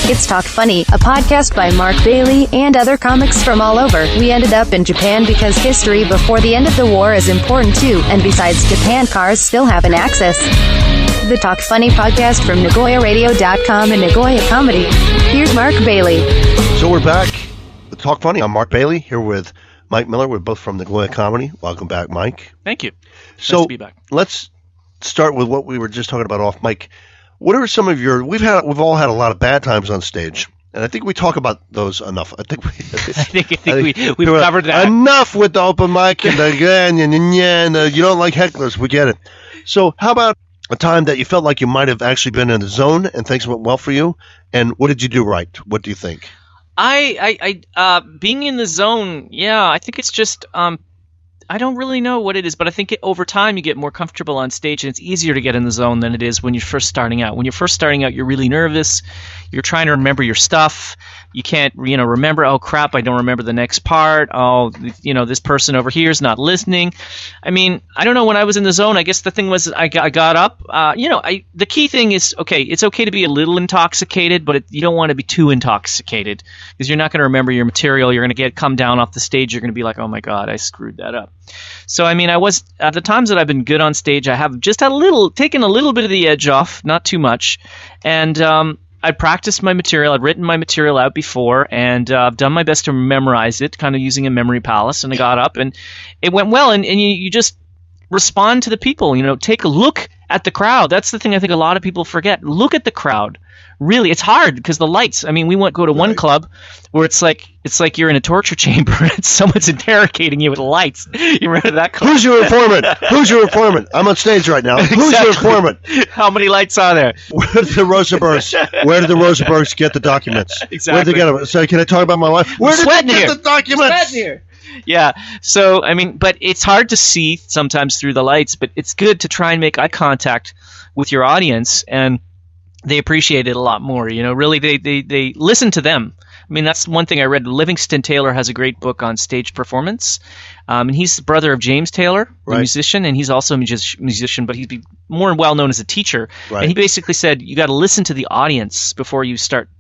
It's Talk Funny, a podcast by Mark Bailey and other comics from all over. We ended up in Japan because history before the end of the war is important too, and besides Japan, cars still have an axis. The Talk Funny podcast from NagoyaRadio.com and Nagoya Comedy. Here's Mark Bailey. So we're back with Talk Funny. I'm Mark Bailey here with Mike Miller. We're both from Nagoya Comedy. Welcome back, Mike. Thank you. So nice to be back. Let's start with what we were just talking about off mic. What are some of your? We've all had a lot of bad times on stage, and I think we talk about those enough. I think we've covered that enough with the open mic and again and you don't like hecklers. We get it. So how about a time that you felt like you might have actually been in the zone and things went well for you? And what did you do right? What do you think? Being in the zone, yeah, I think it's just I don't really know what it is, but I think over time you get more comfortable on stage, and it's easier to get in the zone than it is when you're first starting out. When you're first starting out, you're really nervous. You're trying to remember your stuff. You can't, remember, oh, crap, I don't remember the next part. Oh, this person over here is not listening. I mean, I don't know. When I was in the zone, I guess the thing was I got up. The key thing is, okay, it's okay to be a little intoxicated, but you don't want to be too intoxicated because you're not going to remember your material. You're going to come down off the stage. You're going to be like, oh, my God, I screwed that up. So, I mean, I was at the times that I've been good on stage, I have just taken a little bit of the edge off, not too much, and I practiced my material. I'd written my material out before, and I've done my best to memorize it, kind of using a memory palace. And I got up, and it went well. And you just respond to the people. Take a look at the crowd. That's the thing I think a lot of people forget. Look at the crowd. Really, it's hard because the lights. I mean, we go to one club where it's like you're in a torture chamber and someone's interrogating you with lights. You remember that club? Who's your informant? Who's your informant? I'm on stage right now. Who's your informant? How many lights are there? Where did the Rosenbergs get the documents? Exactly. Where did they get them? So can I talk about my wife? Where did they get the documents? Here. Yeah. So, I mean, but it's hard to see sometimes through the lights, but it's good to try and make eye contact with your audience, and they appreciate it a lot more. Really, they listen to them. I mean, that's one thing I read. Livingston Taylor has a great book on stage performance. And he's the brother of James Taylor, the musician, and he's also a musician, but he's more well known as a teacher. Right. And he basically said, you got to listen to the audience before you start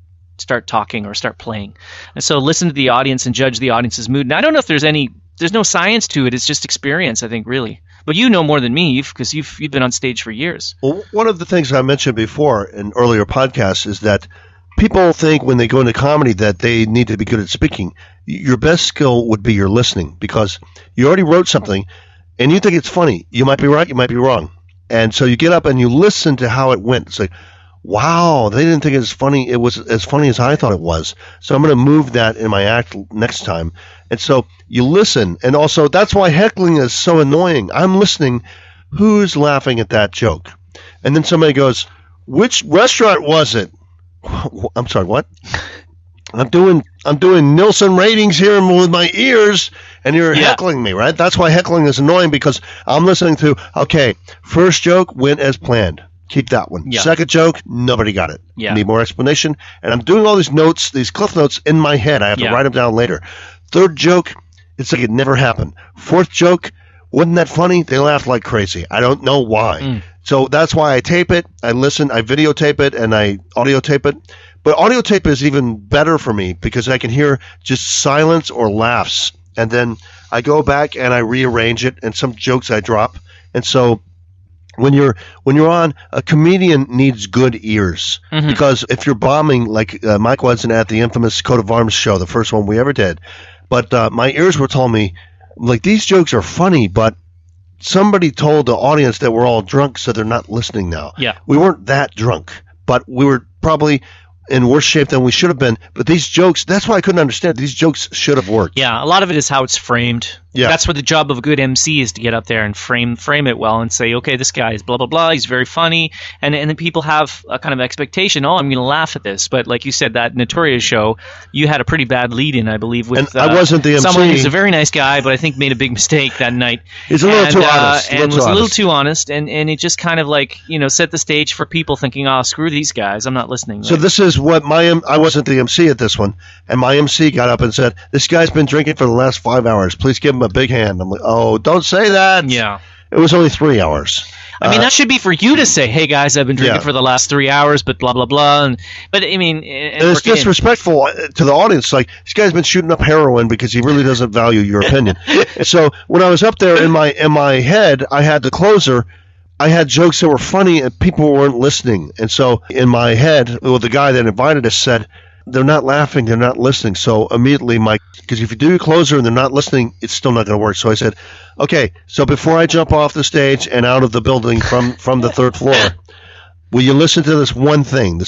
talking or start playing. And so listen to the audience and judge the audience's mood. And I don't know if there's no science to it. It's just experience, I think, really. But you know more than me because you've been on stage for years. Well, one of the things I mentioned before in earlier podcasts is that people think when they go into comedy that they need to be good at speaking. Your best skill would be your listening, because you already wrote something and you think it's funny. You might be right, you might be wrong. And so you get up and you listen to how it went. It's like, wow, they didn't think it was funny. It was as funny as I thought it was. So I'm going to move that in my act next time. And so you listen. And also, that's why heckling is so annoying. I'm listening. Who's laughing at that joke? And then somebody goes, which restaurant was it? I'm sorry, what? I'm doing Nielsen ratings here with my ears, and you're heckling me, right? That's why heckling is annoying, because I'm listening to, okay, first joke went as planned. Keep that one. Yeah. Second joke, nobody got it. Yeah. Need more explanation. And I'm doing all these notes, these cliff notes in my head. I have to write them down later. Third joke, it's like it never happened. Fourth joke, wasn't that funny? They laughed like crazy. I don't know why. So that's why I tape it, I listen, I videotape it, and I audio tape it. But audio tape is even better for me because I can hear just silence or laughs. And then I go back and I rearrange it, and some jokes I drop. And so when you're on, a comedian needs good ears, because if you're bombing like Mike wasn't at the infamous Coat of Arms show, the first one we ever did, but my ears were telling me, like, these jokes are funny, but somebody told the audience that we're all drunk, so they're not listening now. Yeah, we weren't that drunk, but we were probably in worse shape than we should have been. But these jokes, that's why I couldn't understand. These jokes should have worked. Yeah, a lot of it is how it's framed. Yeah. That's what the job of a good MC is, to get up there and frame it well and say, okay, this guy is blah, blah, blah. He's very funny. And then people have a kind of expectation, oh, I'm going to laugh at this. But like you said, that Notorious show, you had a pretty bad lead-in, I believe, with and I wasn't the MC. Someone who's a very nice guy, but I think made a big mistake that night. He's a little too honest. And was a little too honest. And it just kind of like, set the stage for people thinking, oh, screw these guys. I'm not listening. So this is what I wasn't the MC at this one. And my MC got up and said, this guy's been drinking for the last 5 hours. Please give him a big hand. I'm like, oh, don't say that. Yeah. It was only 3 hours. I mean, that should be for you to say, hey, guys, I've been drinking for the last 3 hours, but blah, blah, blah. But, I mean... And it's disrespectful to the audience. Like, this guy's been shooting up heroin because he really doesn't value your opinion. So when I was up there in my head, I had the closer. I had jokes that were funny and people weren't listening. And so in my head, the guy that invited us said, they're not laughing, they're not listening. So immediately, because if you do your closer and they're not listening, it's still not going to work. So I said, okay, so before I jump off the stage and out of the building from the third floor, will you listen to this one thing?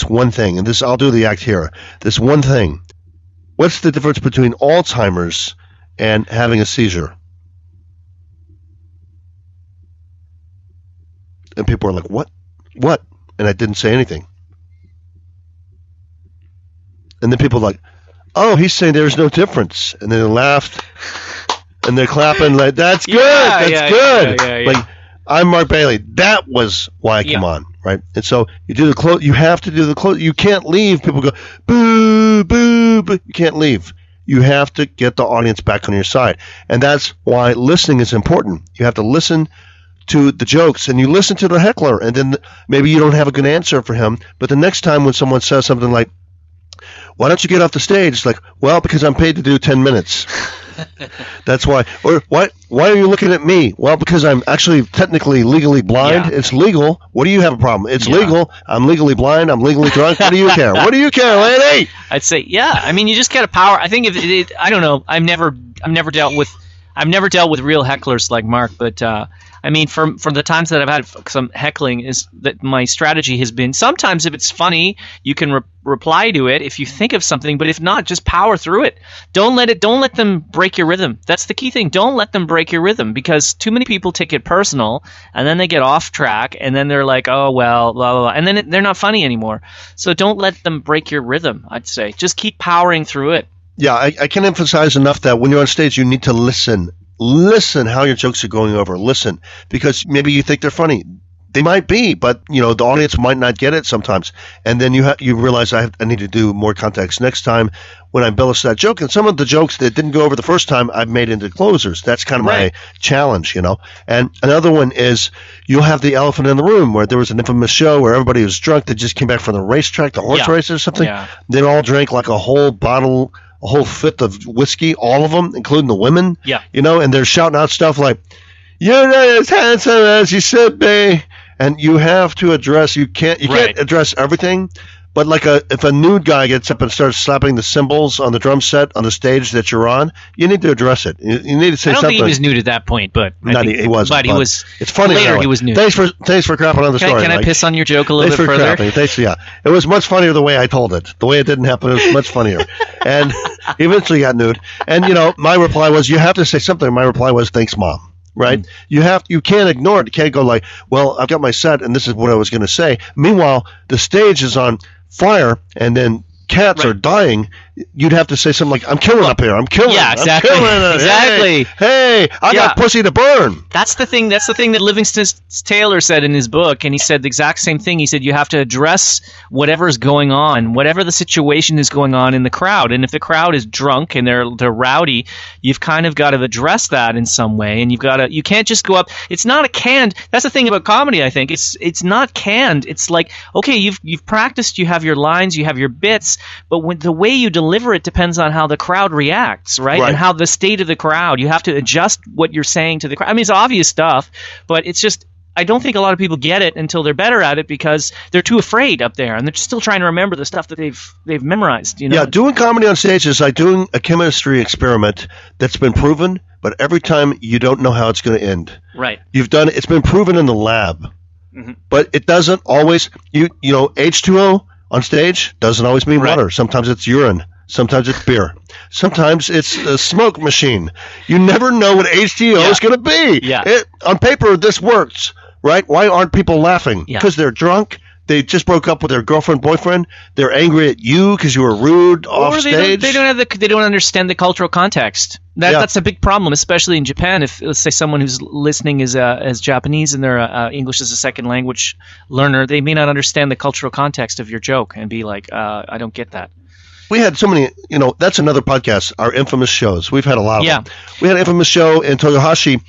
And this, I'll do the act here. This one thing. What's the difference between Alzheimer's and having a seizure? And people are like, what? What? And I didn't say anything. And then people are like, oh, he's saying there's no difference. And then they laughed, and they're clapping like, that's good, that's good. Yeah. Like, I'm Mark Bailey. That was why I came on, right? And so you do the close. You have to do the close. You can't leave. People go, boo, boo, boo. You can't leave. You have to get the audience back on your side. And that's why listening is important. You have to listen to the jokes, and you listen to the heckler, and then maybe you don't have a good answer for him, but the next time when someone says something like, why don't you get off the stage? It's like, well, because I'm paid to do 10 minutes. That's why. Or why are you looking at me? Well, because I'm actually technically legally blind. Yeah. It's legal. What do you have a problem? It's legal. I'm legally blind. I'm legally drunk. What do you care? What do you care, lady? I'd say, I mean, you just get a power. I think I don't know. I've never dealt with real hecklers like Mark, but I mean, from the times that I've had some heckling, is that my strategy has been, sometimes if it's funny, you can reply to it if you think of something, but if not, just power through it. Don't let them break your rhythm. That's the key thing. Don't let them break your rhythm, because too many people take it personal, and then they get off track, and then they're like, oh, well, blah, blah, blah, and then they're not funny anymore. So don't let them break your rhythm, I'd say. Just keep powering through it. Yeah, I can't emphasize enough that when you're on stage, you need to listen. Listen how your jokes are going over. Listen, because maybe you think they're funny. They might be, but the audience might not get it sometimes. And then you realize I need to do more context next time when I embellish that joke. And some of the jokes that didn't go over the first time, I've made into closers. That's kind of my challenge, And another one is you'll have the elephant in the room, where there was an infamous show where everybody was drunk. They just came back from the racetrack, the horse race or something. Yeah. They all drank like a whole bottle, a whole fifth of whiskey, all of them, including the women. Yeah. And they're shouting out stuff like, "You're not as handsome as you should be," and you have to address. You can't address everything, but like if a nude guy gets up and starts slapping the cymbals on the drum set on the stage that you're on, you need to address it. You need to say something. I don't think he was nude at that point, but he wasn't. But he was. It's funny. Later, he was nude. Thanks for crapping on the story. Can I piss on your joke a little bit further? Thanks. Yeah, it was much funnier the way I told it. The way it didn't happen, it was much funnier. And he eventually got nude. And my reply was, "You have to say something." My reply was, "Thanks, Mom." Right? You can't ignore it. You can't go like, "Well, I've got my set, and this is what I was going to say." Meanwhile, the stage is on fire, and then cats are dying. You'd have to say something like, "I'm killing up here. I'm killing. Yeah, exactly. I'm killing it. Exactly. Hey, I got pussy to burn." That's the thing that Livingston Taylor said in his book, and he said the exact same thing. He said you have to address whatever's going on, whatever the situation is going on in the crowd. And if the crowd is drunk and they're rowdy, you've kind of got to address that in some way. And you can't just go up. It's not a canned. That's the thing about comedy. I think it's not canned. It's like, okay, you've practiced, you have your lines, you have your bits, but the way you deliver it depends on how the crowd reacts, right? And how the state of the crowd. You have to adjust what you're saying to the crowd. I mean, it's obvious stuff, but it's just, I don't think a lot of people get it until they're better at it, because they're too afraid up there, and they're still trying to remember the stuff that they've memorized. Yeah, doing comedy on stage is like doing a chemistry experiment that's been proven, but every time you don't know how it's going to end. Right. It's been proven in the lab, but it doesn't always. H2O on stage doesn't always mean water. Sometimes it's urine. Sometimes it's beer. Sometimes it's a smoke machine. You never know what H2O is going to be. Yeah. On paper, this works, right? Why aren't people laughing? Because they're drunk. They just broke up with their girlfriend, boyfriend. They're angry at you because you were rude off stage. They don't understand the cultural context. That's a big problem, especially in Japan. If, let's say, someone who's listening is Japanese and they're English as a second language learner, they may not understand the cultural context of your joke and be like, I don't get that. We had so many, that's another podcast, our infamous shows. We've had a lot of them. We had an infamous show in Toyohashi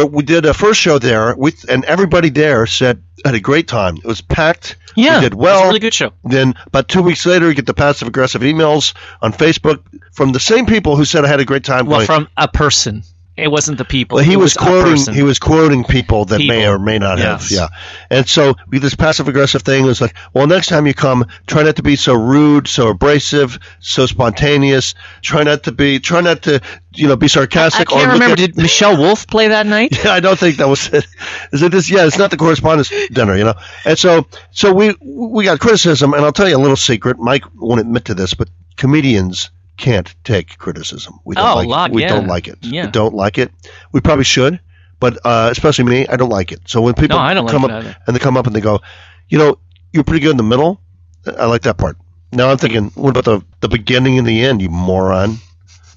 But we did a first show there, and everybody there had a great time. It was packed. Yeah, we did well. It was a really good show. Then about 2 weeks later, you get the passive-aggressive emails on Facebook from the same people who said I had a great time. Well, from a person. It wasn't the people. Well, he was quoting. He was quoting people that may or may not have. Yeah, and so we this passive aggressive thing was like, well, next time you come, try not to be so rude, so abrasive, so spontaneous. Try not to be sarcastic. I can't remember. Did Michelle Wolf play that night? Yeah, I don't think that was it. Is it this? Yeah, it's not the correspondence dinner, And so we got criticism, and I'll tell you a little secret. Mike won't admit to this, but comedians can't take criticism. We don't like it. We don't like it. Yeah. We don't like it. We probably should, but especially me, I don't like it. So when people come up and they come up and they go, you're pretty good in the middle. I like that part. Now I'm thinking, what about the beginning and the end, you moron?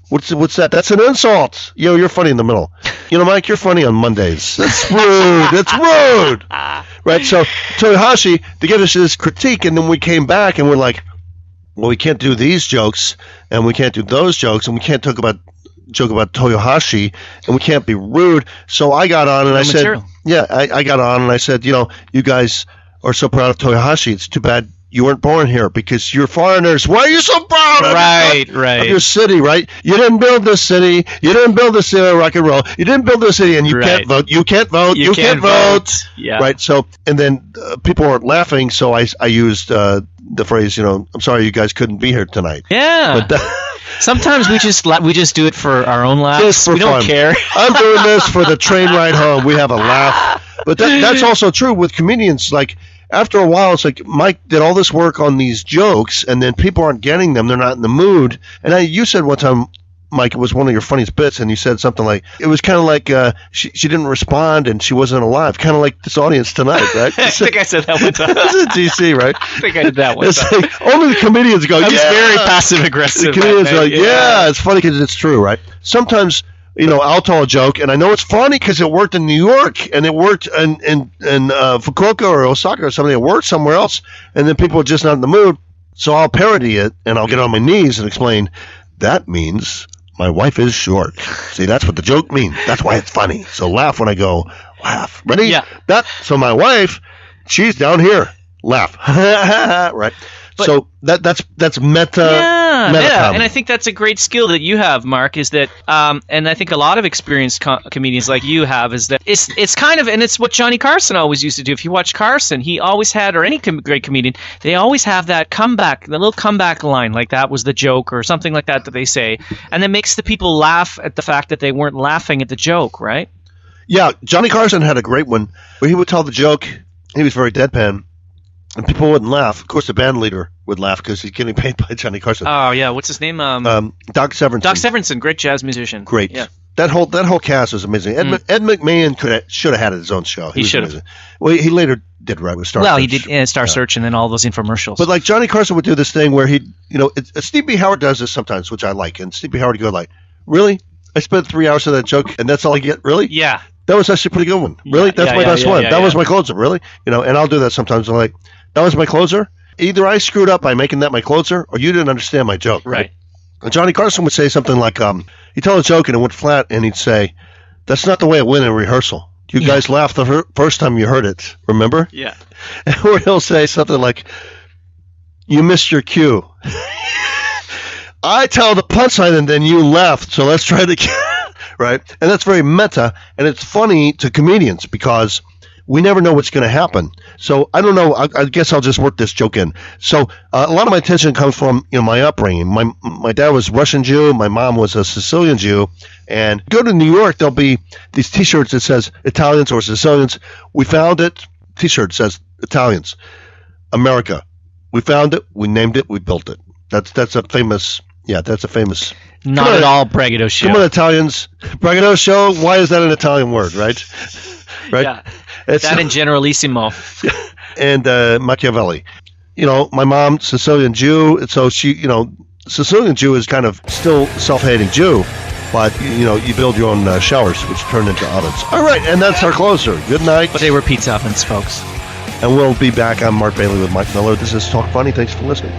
What's that? That's an insult. You're funny in the middle. Mike, you're funny on Mondays. That's rude. That's rude. Right? So Toyohashi, they gave us this critique, and then we came back and we're like, well, we can't do these jokes, and we can't do those jokes, and we can't joke about Toyohashi, and we can't be rude. So I got on and I said, I got on and I said, you guys are so proud of Toyohashi. It's too bad you weren't born here because you're foreigners. Why are you so proud of your city, right? You didn't build this city. You didn't build this city of rock and roll. You didn't build this city, and you can't vote. You can't vote. You can't vote. Yeah. Right. So, and then people weren't laughing, so I used the phrase, I'm sorry you guys couldn't be here tonight. Yeah. But sometimes we just do it for our own laughs. We don't care. I'm doing this for the train ride home. We have a laugh. But that's also true with comedians. Like, after a while, it's like Mike did all this work on these jokes, and then people aren't getting them. They're not in the mood. And you said one time, Mike, it was one of your funniest bits, and you said something like, it was kind of like she didn't respond and she wasn't alive, kind of like this audience tonight, right? I think I said that one time. This is DC, right? I think I did that one time. Like, only the comedians go, I was very passive-aggressive. The comedians are like, it's funny because it's true, right? Sometimes, I'll tell a joke, and I know it's funny because it worked in New York, and it worked in Fukuoka or Osaka or something. It worked somewhere else, and then people are just not in the mood. So I'll parody it, and I'll get on my knees and explain, that means my wife is short. See, that's what the joke means. That's why it's funny. So laugh when I go, laugh. Ready? Yeah. So my wife, she's down here. Laugh. Right? But, so that's meta. Yeah, and I think that's a great skill that you have, Mark. Is that, and I think a lot of experienced comedians like you have, is that it's kind of, and it's what Johnny Carson always used to do. If you watch Carson, he always had, or any great comedian, they always have that comeback, the little comeback line, like that was the joke or something like that they say, and it makes the people laugh at the fact that they weren't laughing at the joke, right? Yeah, Johnny Carson had a great one where he would tell the joke. He was very deadpan. And people wouldn't laugh. Of course, the band leader would laugh because he's getting paid by Johnny Carson. Oh yeah, what's his name? Doc Severinsen. Doc Severinsen, great jazz musician. Great. Yeah. That whole cast was amazing. Ed McMahon should have had his own show. He should have. Well, he later did right with Star Search. Well, he did Star Search and then all those infomercials. But like Johnny Carson would do this thing where Steve B. Howard does this sometimes, which I like. And Steve B. Howard would go like, really? I spent 3 hours on that joke, and that's all I get? Really? Yeah. That was actually a pretty good one. Really? That's my best one. That was my closer. Really? And I'll do that sometimes. I'm like, that was my closer. Either I screwed up by making that my closer, or you didn't understand my joke. Right. And Johnny Carson would say something like, he'd tell a joke and it went flat, and he'd say, that's not the way it went in rehearsal. You guys laughed the first time you heard it, remember? Yeah. Or he'll say something like, you missed your cue. I tell the punchline and then you left, so let's try it again. Right? And that's very meta, and it's funny to comedians because we never know what's going to happen. So I don't know. I guess I'll just work this joke in. So a lot of my tension comes from my upbringing. My dad was Russian Jew. My mom was a Sicilian Jew. And go to New York, there'll be these T-shirts that says Italians or Sicilians. We found it. T-shirt says Italians, America. We found it. We named it. We built it. That's a famous. Yeah, that's a famous. Not at all braggadocio. Come on, Italians. Braggadocio. Why is that an Italian word, right? Right. Yeah. That and Generalissimo. And Machiavelli. My mom, Sicilian Jew, so she, Sicilian Jew is kind of still self-hating Jew, but, you build your own showers, which turn into ovens. All right, and that's our closer. Good night. But they were pizza ovens, folks. And we'll be back. I'm Mark Bailey with Mike Miller. This is Talk Funny. Thanks for listening.